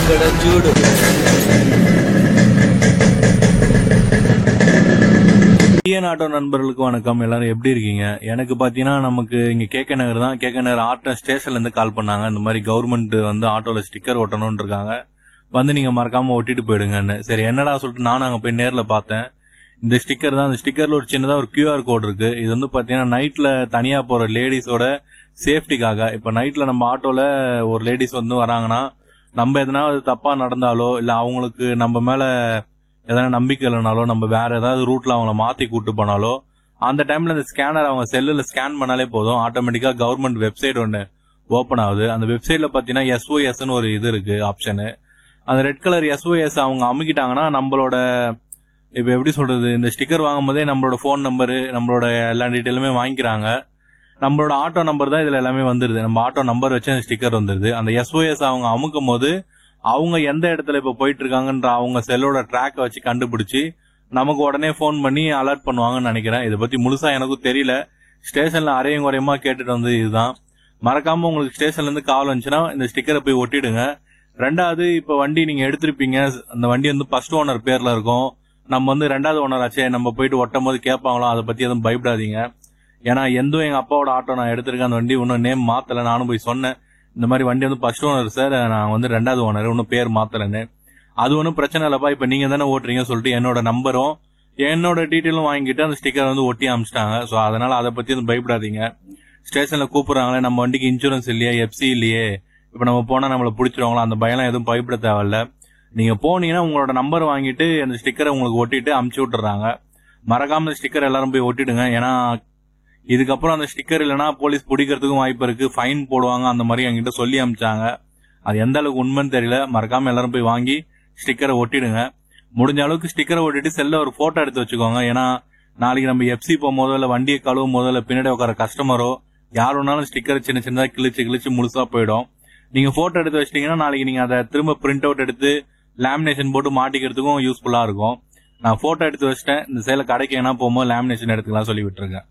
ఇక్కడ చూడు. TN auto நண்பர்களுக்கு வணக்கம். எல்லாரும் எப்படி இருக்கீங்க? எனக்கு பாத்தீங்கன்னா நமக்கு இங்க கேகே நகர் தான். கேகே நகர் ஆட்டோ ஸ்டேஷன்ல இருந்து கால் பண்ணாங்க. இந்த மாதிரி கவர்மெண்ட் வந்து ஆட்டோல ஸ்டிக்கர் ஒட்டணும்னு இருக்காங்க, வந்து நீங்க மறக்காம ஒட்டிட்டு போயிடுங்கன்னு. சரி என்னடா சொல்லிட்டு நானும் அங்க போய் நேர்ல பார்த்தேன். இந்த ஸ்டிக்கர் தான். இந்த ஸ்டிக்கர்ல ஒரு சின்னதா ஒரு கியூஆர் கோட் இருக்கு. இது வந்து பாத்தீங்கன்னா நைட்ல தனியா போற லேடிஸோட சேஃப்டிக்காக. இப்ப நைட்ல நம்ம ஆட்டோல ஒரு லேடிஸ் வந்து வராங்கன்னா, நம்ம எதனா தப்பா நடந்தாலோ இல்ல அவங்களுக்கு நம்ம மேல எதனா நம்பிக்கை இல்லைனாலோ, நம்ம வேற ஏதாவது ரூட்ல அவங்கள மாத்தி கூட்டு போனாலோ, அந்த டைம்ல இந்த ஸ்கேனர் அவங்க செல்லுல ஸ்கேன் பண்ணாலே போதும், ஆட்டோமேட்டிக்கா கவர்மெண்ட் வெப்சைட் ஒன்னு ஓபன் ஆகுது. அந்த வெப்சைட்ல பாத்தீங்கன்னா SOS ஒரு இது இருக்கு ஆப்ஷனு. அந்த ரெட் கலர் SOS அவங்க அமுக்கிட்டாங்கன்னா நம்மளோட இப்ப எப்படி சொல்றது, இந்த ஸ்டிக்கர் வாங்கும் போதே நம்மளோட போன் நம்பரு நம்மளோட எல்லா டீட்டெயிலுமே வாங்கிக்கிறாங்க. நம்மளோட ஆட்டோ நம்பர் தான் இதுல எல்லாமே வந்துருது. நம்ம ஆட்டோ நம்பர் வச்சு அந்த ஸ்டிக்கர் வந்துருது. அந்த SOS அவங்க அமுக்கும் போது அவங்க எந்த இடத்துல இப்ப போயிட்டு இருக்காங்கன்ற அவங்க செல்லோட ட்ராக் வச்சு கண்டுபிடிச்சு நமக்கு உடனே போன் பண்ணி அலர்ட் பண்ணுவாங்கன்னு நினைக்கிறேன். இதை பத்தி முழுசா எனக்கும் தெரியல. ஸ்டேஷன்ல அரையும் குறையமா கேட்டுட்டு வந்து இதுதான். மறக்காம உங்களுக்கு ஸ்டேஷன்ல இருந்து கால் வந்துச்சுன்னா இந்த ஸ்டிக்கரை போய் ஒட்டிடுங்க. ரெண்டாவது, இப்ப வண்டி நீங்க எடுத்திருப்பீங்க, அந்த வண்டி வந்து ஃபர்ஸ்ட் ஓனர் பேர்ல இருக்கும். நம்ம வந்து ரெண்டாவது ஓனர் ஆச்சே, நம்ம போயிட்டு ஒட்டும் போது கேட்பாங்களோ, அதை பத்தி எதுவும் பயப்படாதீங்க. ஏன்னா எந்த எங்க அப்பாவோட ஆட்டோ நான் எடுத்திருக்கேன், அந்த வண்டி இன்னும் நேம் மாத்தல. நானும் போய் சொன்னேன், இந்த மாதிரி வண்டி வந்து ஃபர்ஸ்ட் ஓனர் சார், நான் வந்து ரெண்டாவது ஓனர், இன்னும் பேர் மாத்தலன்னு. அது ஒன்றும் பிரச்சனை இல்லப்பா, இப்ப நீங்க தானே ஓட்டுறீங்க சொல்லிட்டு என்னோட நம்பரும் என்னோட டீட்டெயிலும் வாங்கிட்டு அந்த ஸ்டிக்கர் வந்து ஒட்டி அமிச்சிட்டாங்க. சோ அதனால அதை பத்தி எதுவும் பயப்படாதீங்க. ஸ்டேஷன்ல கூப்பிடுறாங்களே, நம்ம வண்டிக்கு இன்சூரன்ஸ் இல்லையே, FC இல்லையே, இப்ப நம்ம போனா நம்மள பிடிச்சிருவாங்களா, அந்த பயம்லாம் எதுவும் பயப்பட தேவையில்ல. நீங்க போனீங்கன்னா உங்களோட நம்பர் வாங்கிட்டு அந்த ஸ்டிக்கரை உங்களுக்கு ஒட்டிட்டு அமுச்சு விட்டுறாங்க. மறக்காம அந்த ஸ்டிக்கர் எல்லாரும் போய் ஒட்டிடுங்க. ஏன்னா இதுக்கப்புறம் அந்த ஸ்டிக்கர் இல்லைன்னா போலீஸ் பிடிக்கிறதுக்கும் வாய்ப்பு இருக்கு, ஃபைன் போடுவாங்க, அந்த மாதிரி என்கிட்ட சொல்லி அமிச்சாங்க. அது எந்த அளவுக்கு உண்மைன்னு தெரியல. மறக்காம எல்லாரும் போய் வாங்கி ஸ்டிக்கரை ஒட்டிடுங்க. முடிஞ்ச அளவுக்கு ஸ்டிக்கரை ஒட்டிட்டு செல்ல ஒரு போட்டோ எடுத்து வச்சுக்கோங்க. ஏன்னா நாளைக்கு நம்ம FC போகும்போதோ இல்ல வண்டியை கழுவும் போதோ இல்ல பின்னாடி உட்கார கஸ்டமரோ யார் வேணாலும் ஸ்டிக்கர் சின்ன சின்னதா கிழிச்சு முழுசா போயிடும். நீங்க போட்டோ எடுத்து வச்சிட்டீங்கன்னா நாளைக்கு நீங்க அதை திரும்ப பிரிண்ட் அவுட் எடுத்து லேமினேஷன் போட்டு மாட்டிக்கிறதுக்கும் யூஸ்ஃபுல்லா இருக்கும். நான் போட்டோ எடுத்து வச்சிட்டேன். இந்த சேல கடைக்கு என்ன போகும்போது லேமினேஷன் எடுத்துக்கலாம் சொல்லி விட்டுருக்கேன்.